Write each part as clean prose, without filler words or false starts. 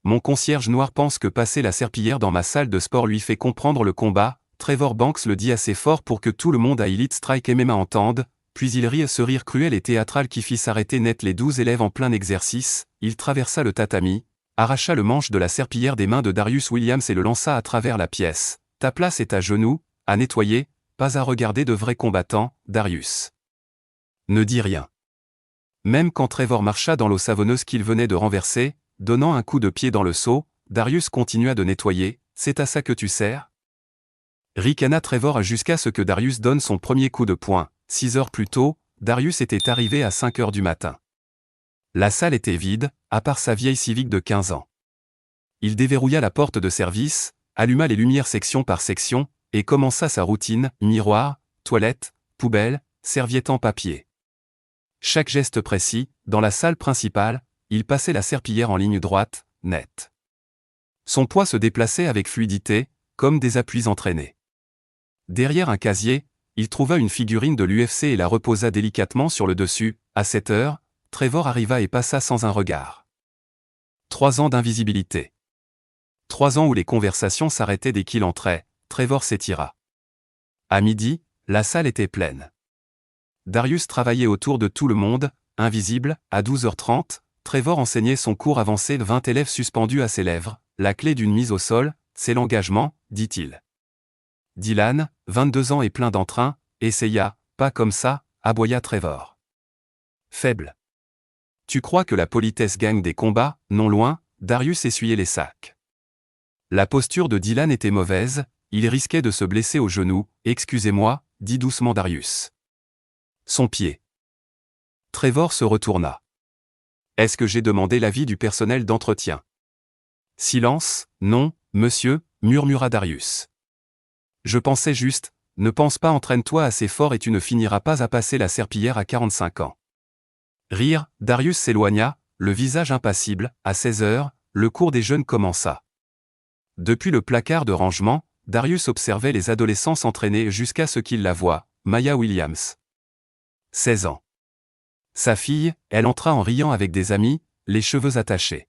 Mon concierge noir pense que passer la serpillière dans ma salle de sport lui fait comprendre le combat. Trevor Banks le dit assez fort pour que tout le monde à Elite Strike MMA entende, puis il rit ce rire cruel et théâtral qui fit s'arrêter net les 12 élèves en plein exercice. Il traversa le tatami, arracha le manche de la serpillière des mains de Darius Williams et le lança à travers la pièce. Ta place est à genoux, à nettoyer, pas à regarder de vrais combattants, Darius. Ne dis rien. Même quand Trevor marcha dans l'eau savonneuse qu'il venait de renverser, donnant un coup de pied dans le seau, Darius continua de nettoyer. C'est à ça que tu sers? Ricana Trevor jusqu'à ce que Darius donne son premier coup de poing. 6 heures plus tôt, Darius était arrivé à 5 heures du matin. La salle était vide, à part sa vieille Civic de 15 ans. Il déverrouilla la porte de service, alluma les lumières section par section, et commença sa routine, miroir, toilette, poubelle, serviette en papier. Chaque geste précis, dans la salle principale, il passait la serpillière en ligne droite, nette. Son poids se déplaçait avec fluidité, comme des appuis entraînés. Derrière un casier, il trouva une figurine de l'UFC et la reposa délicatement sur le dessus. À 7 heures, Trevor arriva et passa sans un regard. 3 ans d'invisibilité. 3 ans où les conversations s'arrêtaient dès qu'il entrait. Trevor s'étira. À midi, la salle était pleine. Darius travaillait autour de tout le monde, invisible. À 12h30, Trevor enseignait son cours avancé de 20 élèves suspendus à ses lèvres. La clé d'une mise au sol, c'est l'engagement, dit-il. Dylan, 22 ans et plein d'entrain, essaya, pas comme ça, aboya Trevor. Faible. Tu crois que la politesse gagne des combats? Non loin, Darius essuyait les sacs. La posture de Dylan était mauvaise, il risquait de se blesser au genou. Excusez-moi, dit doucement Darius. Son pied. Trevor se retourna. Est-ce que j'ai demandé l'avis du personnel d'entretien? Silence, non, monsieur, murmura Darius. Je pensais juste, ne pense pas, entraîne-toi assez fort et tu ne finiras pas à passer la serpillière à 45 ans. Rire, Darius s'éloigna, le visage impassible. À 16 heures, le cours des jeunes commença. Depuis le placard de rangement, Darius observait les adolescents s'entraîner jusqu'à ce qu'il la voie, Maya Williams. 16 ans. Sa fille, elle entra en riant avec des amis, les cheveux attachés.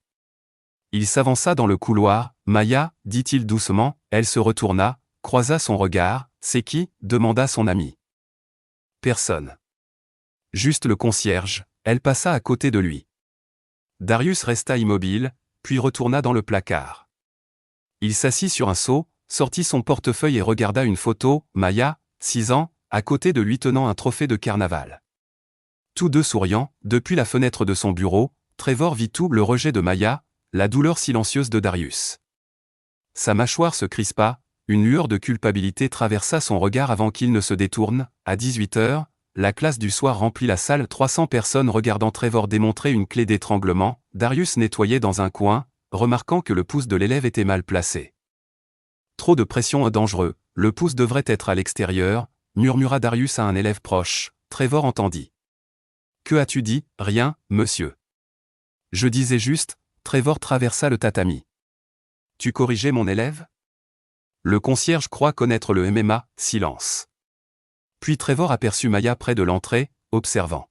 Il s'avança dans le couloir. Maya, dit-il doucement, elle se retourna, croisa son regard. C'est qui? Demanda son ami. Personne. Juste le concierge. Elle passa à côté de lui. Darius resta immobile, puis retourna dans le placard. Il s'assit sur un seau, sortit son portefeuille et regarda une photo. Maya, 6 ans, à côté de lui tenant un trophée de carnaval. Tous deux souriant, depuis la fenêtre de son bureau, Trevor vit tout le rejet de Maya, la douleur silencieuse de Darius. Sa mâchoire se crispa, une lueur de culpabilité traversa son regard avant qu'il ne se détourne. À 18 heures, la classe du soir remplit la salle. 300 personnes regardant Trevor démontrer une clé d'étranglement. Darius nettoyait dans un coin, remarquant que le pouce de l'élève était mal placé. Trop de pression est dangereux, le pouce devrait être à l'extérieur, murmura Darius à un élève proche. Trevor entendit. Que as-tu dit? Rien, monsieur. Je disais juste. Trevor traversa le tatami. Tu corrigeais mon élève? Le concierge croit connaître le MMA. Silence. Puis Trevor aperçut Maya près de l'entrée, observant.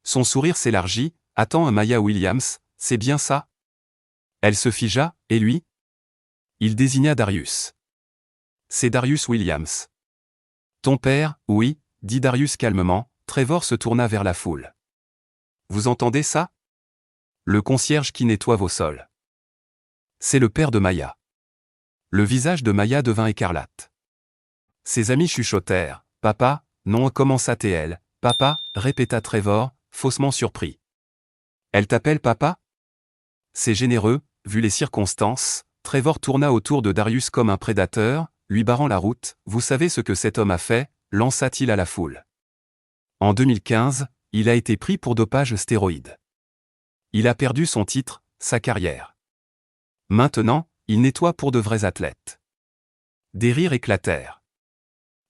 Son sourire s'élargit. Attends, Maya Williams, c'est bien ça? Elle se figea, et lui? Il désigna Darius. C'est Darius Williams. Ton père? Oui, dit Darius calmement. Trevor se tourna vers la foule. Vous entendez ça? Le concierge qui nettoie vos sols. C'est le père de Maya. Le visage de Maya devint écarlate. Ses amis chuchotèrent. Papa, non, commença-t-elle. Papa, répéta Trevor, faussement surpris. Elle t'appelle papa? C'est généreux, vu les circonstances. Trevor tourna autour de Darius comme un prédateur, lui barrant la route. Vous savez ce que cet homme a fait? Lança-t-il à la foule. En 2015, il a été pris pour dopage stéroïde. Il a perdu son titre, sa carrière. Maintenant, il nettoie pour de vrais athlètes. Des rires éclatèrent.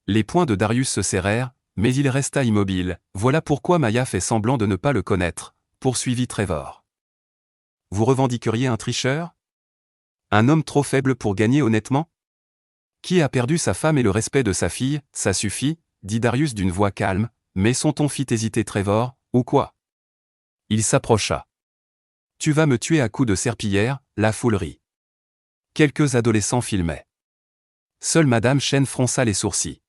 Les poings de Darius se serrèrent, mais il resta immobile. Voilà pourquoi Maya fait semblant de ne pas le connaître, poursuivit Trevor. Vous revendiqueriez un tricheur? Un homme trop faible pour gagner honnêtement? Qui a perdu sa femme et le respect de sa fille? Ça suffit, dit Darius d'une voix calme, mais son ton fit hésiter Trevor, ou quoi? Il s'approcha. Tu vas me tuer à coups de serpillière, la foule rit. Quelques adolescents filmaient. Seule Madame Chen fronça les sourcils.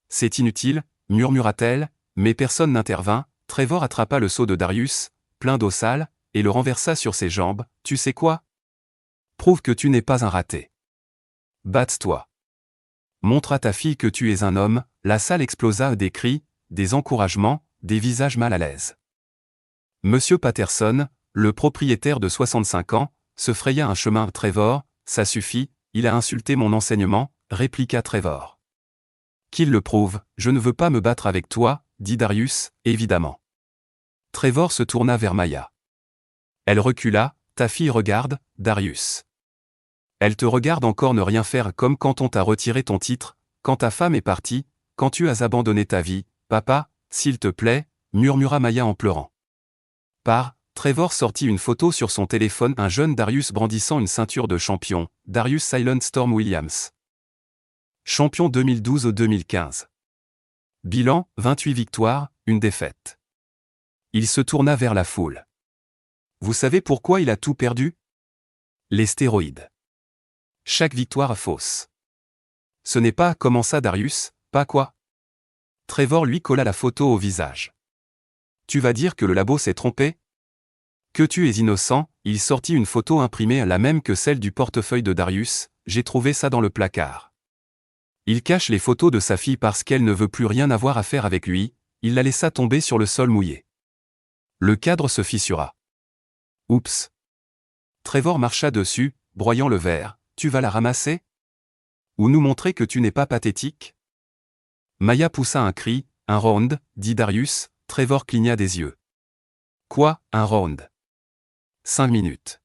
C'est inutile, murmura-t-elle, mais personne n'intervint. Trevor attrapa le seau de Darius, plein d'eau sale, et le renversa sur ses jambes. Tu sais quoi? Prouve que tu n'es pas un raté. Batte-toi. Montre à ta fille que tu es un homme. La salle explosa des cris, des encouragements, des visages mal à l'aise. Monsieur Patterson, le propriétaire de 65 ans, se fraya un chemin. Trevor, ça suffit, il a insulté mon enseignement, répliqua Trevor. Qu'il le prouve, je ne veux pas me battre avec toi, dit Darius, évidemment. Trevor se tourna vers Maya. Elle recula. Ta fille regarde, Darius. Elle te regarde encore ne rien faire comme quand on t'a retiré ton titre, quand ta femme est partie, quand tu as abandonné ta vie. Papa, s'il te plaît, murmura Maya en pleurant. Trevor sortit une photo sur son téléphone, un jeune Darius brandissant une ceinture de champion, Darius Silent Storm Williams. Champion 2012-2015. Bilan, 28 victoires, 1 défaite. Il se tourna vers la foule. Vous savez pourquoi il a tout perdu? Les stéroïdes. Chaque victoire fausse. Ce n'est pas, commença Darius, pas quoi? Trevor lui colla la photo au visage. Tu vas dire que le labo s'est trompé? Que tu es innocent, il sortit une photo imprimée la même que celle du portefeuille de Darius, j'ai trouvé ça dans le placard. Il cache les photos de sa fille parce qu'elle ne veut plus rien avoir à faire avec lui, il la laissa tomber sur le sol mouillé. Le cadre se fissura. Oups. Trevor marcha dessus, broyant le verre, tu vas la ramasser? Ou nous montrer que tu n'es pas pathétique? Maya poussa un cri, un round, dit Darius, Trevor cligna des yeux. Quoi, un round? 5 minutes.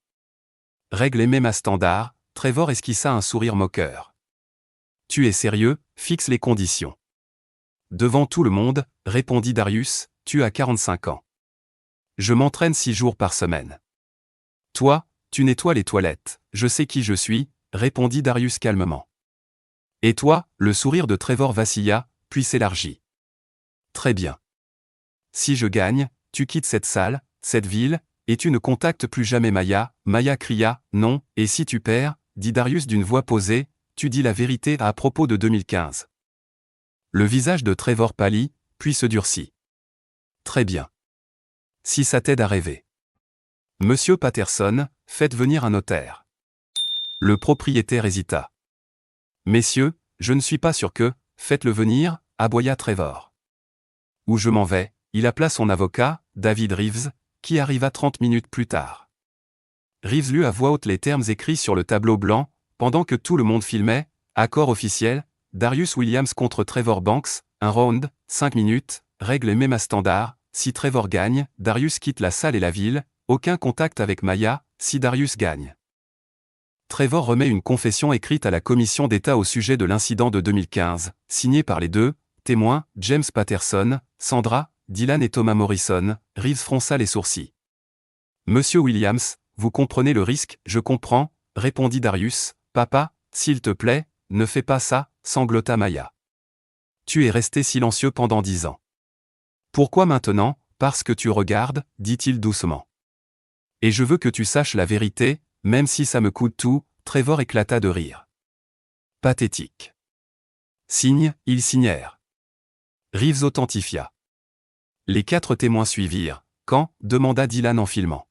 Règle MMA standard, Trevor esquissa un sourire moqueur. Tu es sérieux, fixe les conditions. Devant tout le monde, répondit Darius, tu as 45 ans. Je m'entraîne 6 jours par semaine. Toi, tu nettoies les toilettes, je sais qui je suis, répondit Darius calmement. Et toi, le sourire de Trevor vacilla, puis s'élargit. Très bien. Si je gagne, tu quittes cette salle, cette ville, et tu ne contactes plus jamais Maya. Maya cria, non, et si tu perds, dit Darius d'une voix posée, tu dis la vérité à propos de 2015. Le visage de Trevor pâlit, puis se durcit. Très bien. Si ça t'aide à rêver. Monsieur Patterson, faites venir un notaire. Le propriétaire hésita. Messieurs, je ne suis pas sûr que, faites-le venir, aboya Trevor. Où je m'en vais, il appela son avocat, David Reeves, qui arriva 30 minutes plus tard. Reeves lut à voix haute les termes écrits sur le tableau blanc, pendant que tout le monde filmait. Accord officiel, Darius Williams contre Trevor Banks, un round, 5 minutes, règle MMA standard, si Trevor gagne, Darius quitte la salle et la ville, aucun contact avec Maya, si Darius gagne. Trevor remet une confession écrite à la commission d'État au sujet de l'incident de 2015, signée par les deux témoins, James Patterson, Sandra, Dylan et Thomas Morrison. Reeves fronça les sourcils. Monsieur Williams, vous comprenez le risque? Je comprends, répondit Darius. Papa, s'il te plaît, ne fais pas ça, sanglota Maya. Tu es resté silencieux pendant 10 ans. Pourquoi maintenant? Parce que tu regardes, dit-il doucement. Et je veux que tu saches la vérité, même si ça me coûte tout. Trevor éclata de rire. Pathétique. Signe, ils signèrent. Reeves authentifia. Les 4 témoins suivirent. Quand? Demanda Dylan en filmant.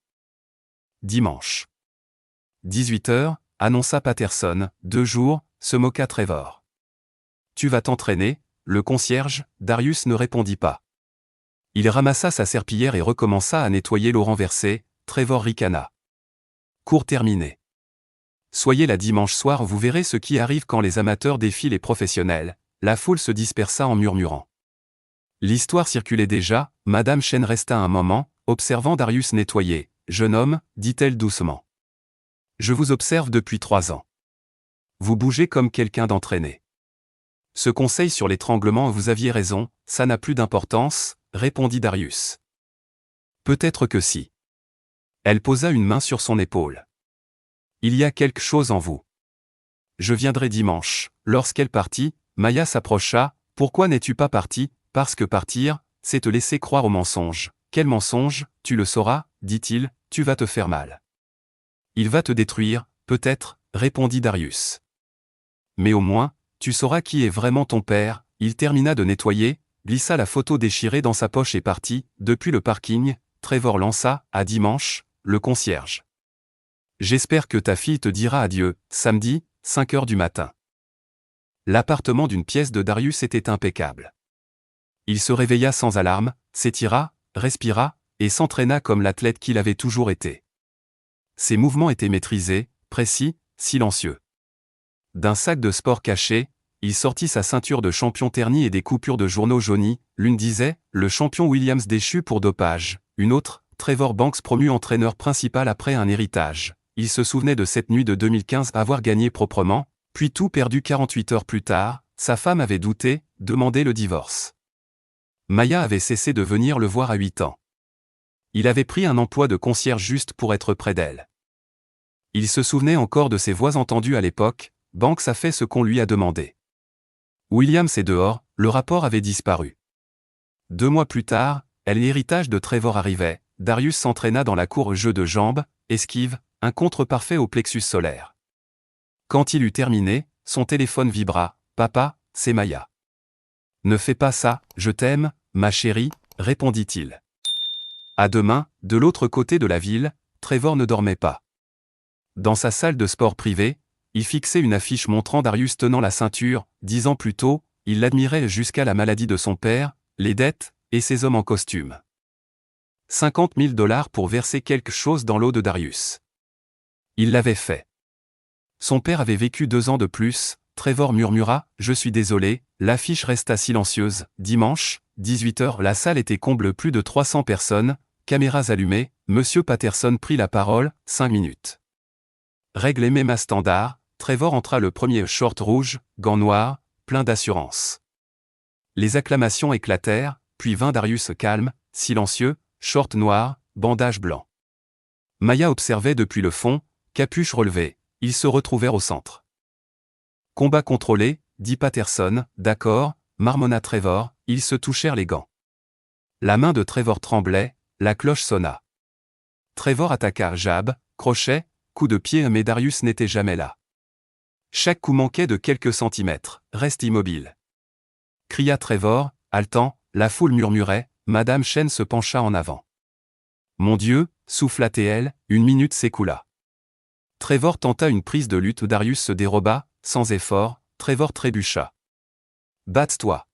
Dimanche. 18h, annonça Patterson. 2 jours, se moqua Trevor. Tu vas t'entraîner? Le concierge, Darius ne répondit pas. Il ramassa sa serpillière et recommença à nettoyer l'eau renversée. Trevor ricana. Cours terminé. Soyez là dimanche soir, vous verrez ce qui arrive quand les amateurs défient les professionnels. La foule se dispersa en murmurant. L'histoire circulait déjà, Madame Chen resta un moment, observant Darius nettoyer. Jeune homme, dit-elle doucement. Je vous observe depuis 3 ans. Vous bougez comme quelqu'un d'entraîné. Ce conseil sur l'étranglement, vous aviez raison, ça n'a plus d'importance, répondit Darius. Peut-être que si. Elle posa une main sur son épaule. Il y a quelque chose en vous. Je viendrai dimanche. Lorsqu'elle partit, Maya s'approcha. Pourquoi n'es-tu pas parti? Parce que partir, c'est te laisser croire au mensonge. Quel mensonge? Tu le sauras, dit-il, tu vas te faire mal. Il va te détruire, peut-être, répondit Darius. Mais au moins, tu sauras qui est vraiment ton père. Il termina de nettoyer, glissa la photo déchirée dans sa poche et partit. Depuis le parking, Trevor lança, à dimanche, le concierge. J'espère que ta fille te dira adieu, samedi, 5 heures du matin. L'appartement d'une pièce de Darius était impeccable. Il se réveilla sans alarme, s'étira, respira, et s'entraîna comme l'athlète qu'il avait toujours été. Ses mouvements étaient maîtrisés, précis, silencieux. D'un sac de sport caché, il sortit sa ceinture de champion ternie et des coupures de journaux jaunis. L'une disait « Le champion Williams déchu pour dopage », une autre « Trevor Banks promu entraîneur principal après un héritage ». Il se souvenait de cette nuit de 2015 avoir gagné proprement, puis tout perdu 48 heures plus tard. Sa femme avait douté, demandé le divorce. Maya avait cessé de venir le voir à 8 ans. Il avait pris un emploi de concierge juste pour être près d'elle. Il se souvenait encore de ses voix entendues à l'époque. Banks a fait ce qu'on lui a demandé. Williams est dehors, le rapport avait disparu. 2 mois plus tard, l'héritage de Trevor arrivait. Darius s'entraîna dans la cour jeu de jambes, esquive, un contre parfait au plexus solaire. Quand il eut terminé, son téléphone vibra. « Papa, c'est Maya. »« Ne fais pas ça, je t'aime, ma chérie, » répondit-il. À demain, de l'autre côté de la ville, Trevor ne dormait pas. Dans sa salle de sport privée, il fixait une affiche montrant Darius tenant la ceinture. 10 ans plus tôt, il l'admirait jusqu'à la maladie de son père, les dettes, et ses hommes en costume. 50 000 $ pour verser quelque chose dans l'eau de Darius. Il l'avait fait. Son père avait vécu 2 ans de plus. Trevor murmura « Je suis désolé », l'affiche resta silencieuse. Dimanche, 18 h, la salle était comble, plus de 300 personnes, caméras allumées. Monsieur Patterson prit la parole, 5 minutes. Règle MMA standard, Trevor entra le premier, short rouge, gants noirs, plein d'assurance. Les acclamations éclatèrent, puis vint Darius calme, silencieux, short noir, bandage blanc. Maya observait depuis le fond, capuche relevée. Ils se retrouvèrent au centre. Combat contrôlé, dit Patterson. D'accord, marmonna Trevor. Ils se touchèrent les gants. La main de Trevor tremblait, la cloche sonna. Trevor attaqua jab, crochet, coup de pied, mais Darius n'était jamais là. Chaque coup manquait de quelques centimètres. Reste immobile. Cria Trevor, haletant. La foule murmurait. Madame Chen se pencha en avant. Mon Dieu, souffla T.L., 1 minute s'écoula. Trevor tenta une prise de lutte. Darius se déroba, sans effort. Trevor trébucha. Batte-toi,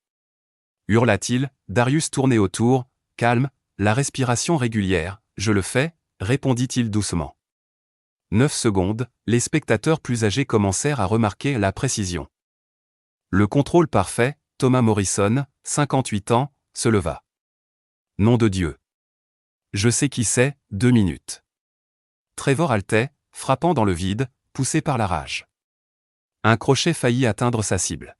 hurla-t-il. Darius tournait autour, calme, la respiration régulière. Je le fais, répondit-il doucement. 9 secondes, les spectateurs plus âgés commencèrent à remarquer la précision. Le contrôle parfait. Thomas Morrison, 58 ans, se leva. Nom de Dieu. Je sais qui c'est. 2 minutes. Trevor haletait, frappant dans le vide, poussé par la rage. Un crochet faillit atteindre sa cible.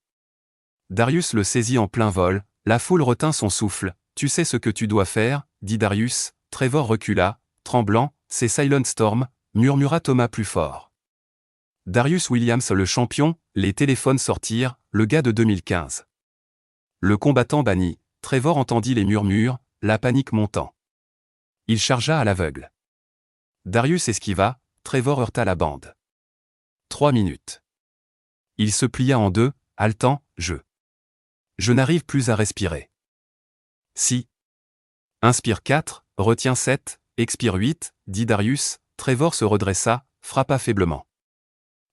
Darius le saisit en plein vol. La foule retint son souffle. Tu sais ce que tu dois faire, dit Darius. Trevor recula, tremblant. C'est Silent Storm, murmura Thomas plus fort. Darius Williams le champion. Les téléphones sortirent. Le gars de 2015. Le combattant banni. Trevor entendit les murmures, la panique montant. Il chargea à l'aveugle. Darius esquiva. Trevor heurta la bande. 3 minutes. Il se plia en deux, haletant. Je n'arrive plus à respirer. Si. Inspire 4, retiens 7, expire 8, dit Darius. Trevor se redressa, frappa faiblement.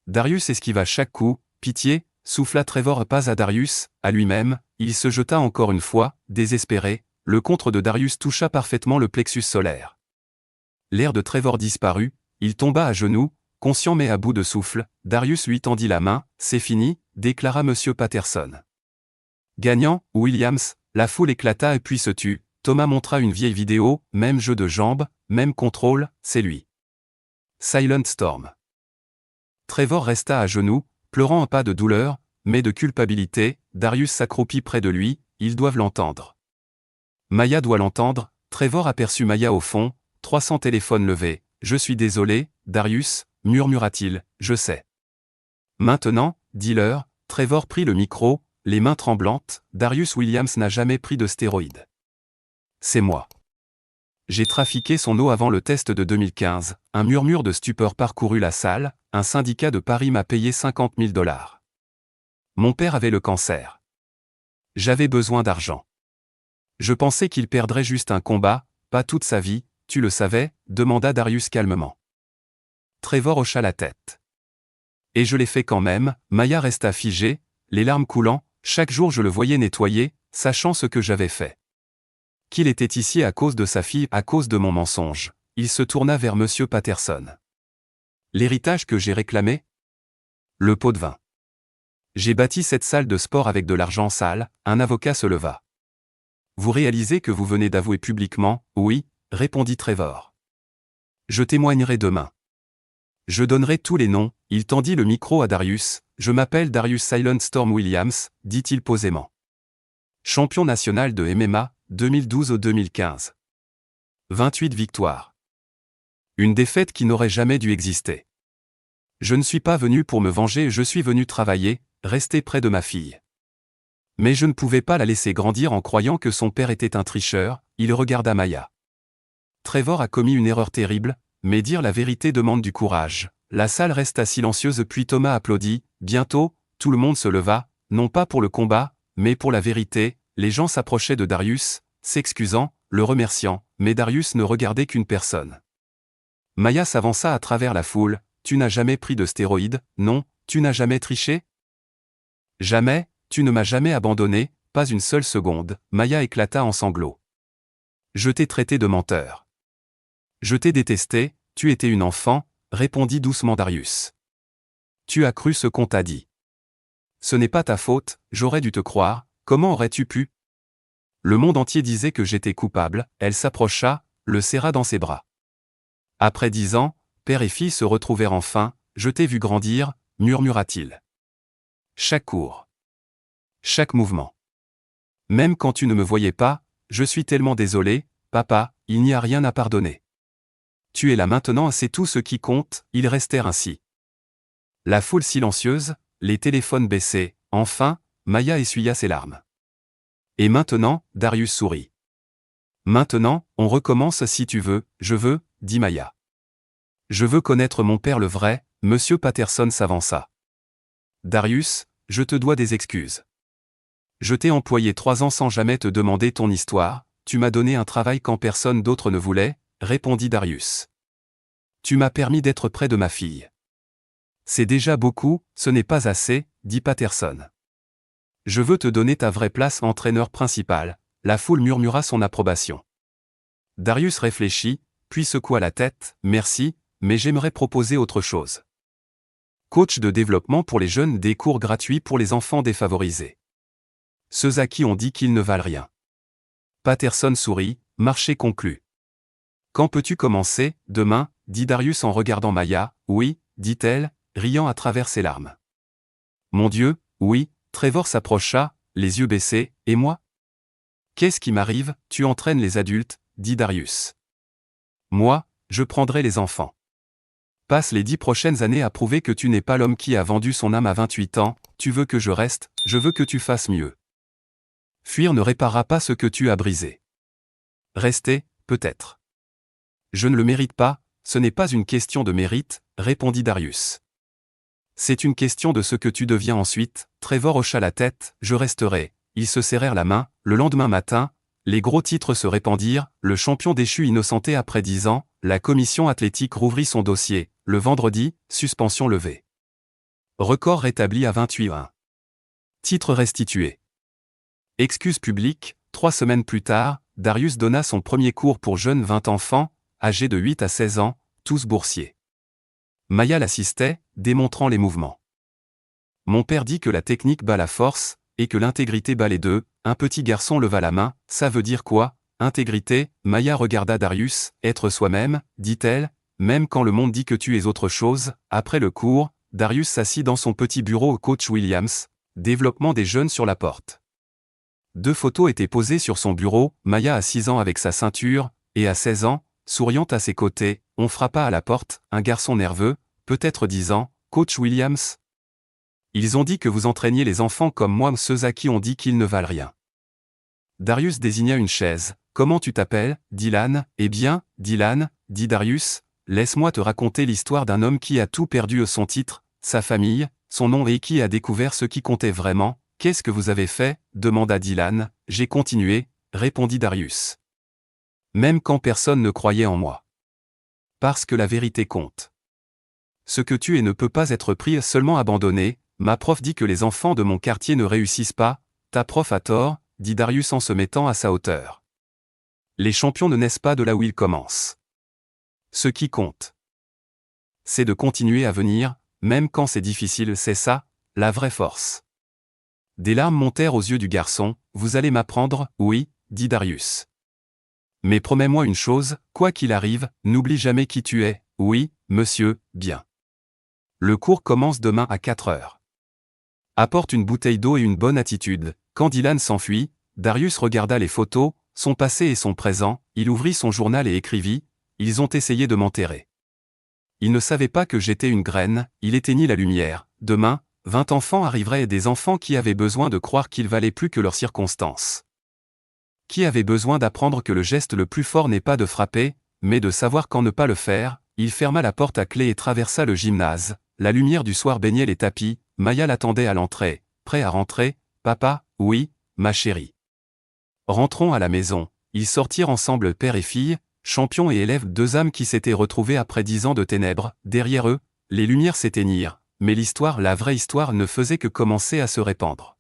Darius esquiva chaque coup. Pitié, souffla Trevor, pas à Darius, à lui-même. Il se jeta encore une fois, désespéré. Le contre de Darius toucha parfaitement le plexus solaire. L'air de Trevor disparut, il tomba à genoux, conscient mais à bout de souffle. Darius lui tendit la main. C'est fini, déclara Monsieur Patterson. Gagnant, Williams. La foule éclata et puis se tut. Thomas montra une vieille vidéo. Même jeu de jambes, même contrôle, c'est lui. Silent Storm. Trevor resta à genoux, pleurant pas de douleur, mais de culpabilité. Darius s'accroupit près de lui. Ils doivent l'entendre. Maya doit l'entendre. Trevor aperçut Maya au fond. 300 téléphones levés. Je suis désolé, Darius, murmura-t-il. Je sais. Maintenant, dis-leur. Trevor prit le micro, les mains tremblantes. Darius Williams n'a jamais pris de stéroïdes. C'est moi. J'ai trafiqué son eau avant le test de 2015, un murmure de stupeur parcourut la salle, un syndicat de Paris m'a payé 50 000 $. Mon père avait le cancer. J'avais besoin d'argent. Je pensais qu'il perdrait juste un combat, pas toute sa vie, tu le savais, demanda Darius calmement. Trevor hocha la tête. Et je l'ai fait quand même, Maya resta figée, les larmes coulant, chaque jour je le voyais nettoyer, sachant ce que j'avais fait. Qu'il était ici à cause de sa fille, à cause de mon mensonge. Il se tourna vers Monsieur Patterson. L'héritage que j'ai réclamé? Le pot de vin. J'ai bâti cette salle de sport avec de l'argent sale, un avocat se leva. Vous réalisez que vous venez d'avouer publiquement? Oui, répondit Trevor. Je témoignerai demain. Je donnerai tous les noms, il tendit le micro à Darius. Je m'appelle Darius Silent Storm Williams, dit-il posément. Champion national de MMA, 2012 au 2015. 28 victoires. Une défaite qui n'aurait jamais dû exister. Je ne suis pas venu pour me venger, je suis venu travailler, rester près de ma fille. Mais je ne pouvais pas la laisser grandir en croyant que son père était un tricheur, il regarda Maya. Trevor a commis une erreur terrible, mais dire la vérité demande du courage. La salle resta silencieuse puis Thomas applaudit. Bientôt, tout le monde se leva, non pas pour le combat, mais pour la vérité. Les gens s'approchaient de Darius, s'excusant, le remerciant, mais Darius ne regardait qu'une personne. Maya s'avança à travers la foule. Tu n'as jamais pris de stéroïdes, non, tu n'as jamais triché? Jamais, tu ne m'as jamais abandonné, pas une seule seconde. Maya éclata en sanglots. Je t'ai traité de menteur. Je t'ai détesté, tu étais une enfant, répondit doucement Darius. Tu as cru ce qu'on t'a dit. Ce n'est pas ta faute, j'aurais dû te croire, comment aurais-tu pu? Le monde entier disait que j'étais coupable, elle s'approcha, le serra dans ses bras. Après 10 ans, père et fille se retrouvèrent enfin, je t'ai vu grandir, murmura-t-il. Chaque cours. Chaque mouvement. Même quand tu ne me voyais pas, je suis tellement désolé, papa, il n'y a rien à pardonner. Tu es là maintenant, c'est tout ce qui compte, ils restèrent ainsi. La foule silencieuse, les téléphones baissés, enfin, Maya essuya ses larmes. Et maintenant, Darius sourit. Maintenant, on recommence si tu veux, je veux, dit Maya. Je veux connaître mon père le vrai, Monsieur Patterson s'avança. Darius, je te dois des excuses. Je t'ai employé 3 ans sans jamais te demander ton histoire, tu m'as donné un travail quand personne d'autre ne voulait, répondit Darius. Tu m'as permis d'être près de ma fille. C'est déjà beaucoup, ce n'est pas assez, dit Patterson. Je veux te donner ta vraie place entraîneur principal, la foule murmura son approbation. Darius réfléchit, puis secoua la tête, merci, mais j'aimerais proposer autre chose. Coach de développement pour les jeunes, des cours gratuits pour les enfants défavorisés. Ceux à qui on dit qu'ils ne valent rien. Patterson sourit, marché conclu. Quand peux-tu commencer? Demain, dit Darius en regardant Maya. Oui, dit-elle, riant à travers ses larmes. Mon Dieu, oui, Trevor s'approcha, les yeux baissés, et moi? Qu'est-ce qui m'arrive? Tu entraînes les adultes, dit Darius. Moi, je prendrai les enfants. Passe les 10 prochaines années à prouver que tu n'es pas l'homme qui a vendu son âme à 28 ans, tu veux que je reste, je veux que tu fasses mieux. Fuir ne réparera pas ce que tu as brisé. Rester, peut-être. Je ne le mérite pas, ce n'est pas une question de mérite, répondit Darius. C'est une question de ce que tu deviens ensuite. Trevor hocha la tête, je resterai. Ils se serrèrent la main, le lendemain matin, les gros titres se répandirent, le champion déchu innocenté après 10 ans, la commission athlétique rouvrit son dossier, le vendredi, suspension levée. Record rétabli à 28-1. Titre restitué. Excuse publique, 3 semaines plus tard, Darius donna son premier cours pour jeunes 20 enfants, âgés de 8 à 16 ans, tous boursiers. Maya l'assistait, démontrant les mouvements. Mon père dit que la technique bat la force, et que l'intégrité bat les deux. Un petit garçon leva la main, ça veut dire quoi? Intégrité? Maya regarda Darius, être soi-même, dit-elle, même quand le monde dit que tu es autre chose. Après le cours, Darius s'assit dans son petit bureau au coach Williams, développement des jeunes sur la porte. 2 photos étaient posées sur son bureau, Maya à 6 ans avec sa ceinture, et à 16 ans, souriant à ses côtés. On frappa à la porte, un garçon nerveux, peut-être 10 ans, coach Williams. Ils ont dit que vous entraîniez les enfants comme moi, ceux à qui on dit qu'ils ne valent rien. Darius désigna une chaise, Comment tu t'appelles, Dylan? Eh bien, Dylan, dit Darius, laisse-moi te raconter l'histoire d'un homme qui a tout perdu, son titre, sa famille, son nom et qui a découvert ce qui comptait vraiment. Qu'est-ce que vous avez fait? Demanda Dylan. J'ai continué, répondit Darius. Même quand personne ne croyait en moi. Parce que la vérité compte. Ce que tu es ne peut pas être pris, seulement abandonné. Ma prof dit que les enfants de mon quartier ne réussissent pas. Ta prof a tort, dit Darius en se mettant à sa hauteur. Les champions ne naissent pas de là où ils commencent. Ce qui compte, c'est de continuer à venir, même quand c'est difficile, c'est ça, la vraie force. Des larmes montèrent aux yeux du garçon. Vous allez m'apprendre? Oui, dit Darius. Mais promets-moi une chose, quoi qu'il arrive, n'oublie jamais qui tu es. Oui, monsieur, bien. Le cours commence demain à 4 heures. Apporte une bouteille d'eau et une bonne attitude. Quand Dylan s'enfuit, Darius regarda les photos, son passé et son présent, il ouvrit son journal et écrivit « Ils ont essayé de m'enterrer. Ils ne savaient pas que j'étais une graine, il éteignit la lumière. Demain, 20 enfants arriveraient et des enfants qui avaient besoin de croire qu'ils valaient plus que leurs circonstances. Qui avaient besoin d'apprendre que le geste le plus fort n'est pas de frapper, mais de savoir quand ne pas le faire. Il ferma la porte à clé et traversa le gymnase. La lumière du soir baignait les tapis. Maya l'attendait à l'entrée. Prêt à rentrer? Papa? Oui, ma chérie. Rentrons à la maison. Ils sortirent ensemble père et fille, champions et élèves, deux âmes qui s'étaient retrouvées après 10 ans de ténèbres. Derrière eux, les lumières s'éteignirent, mais l'histoire, la vraie histoire, ne faisait que commencer à se répandre.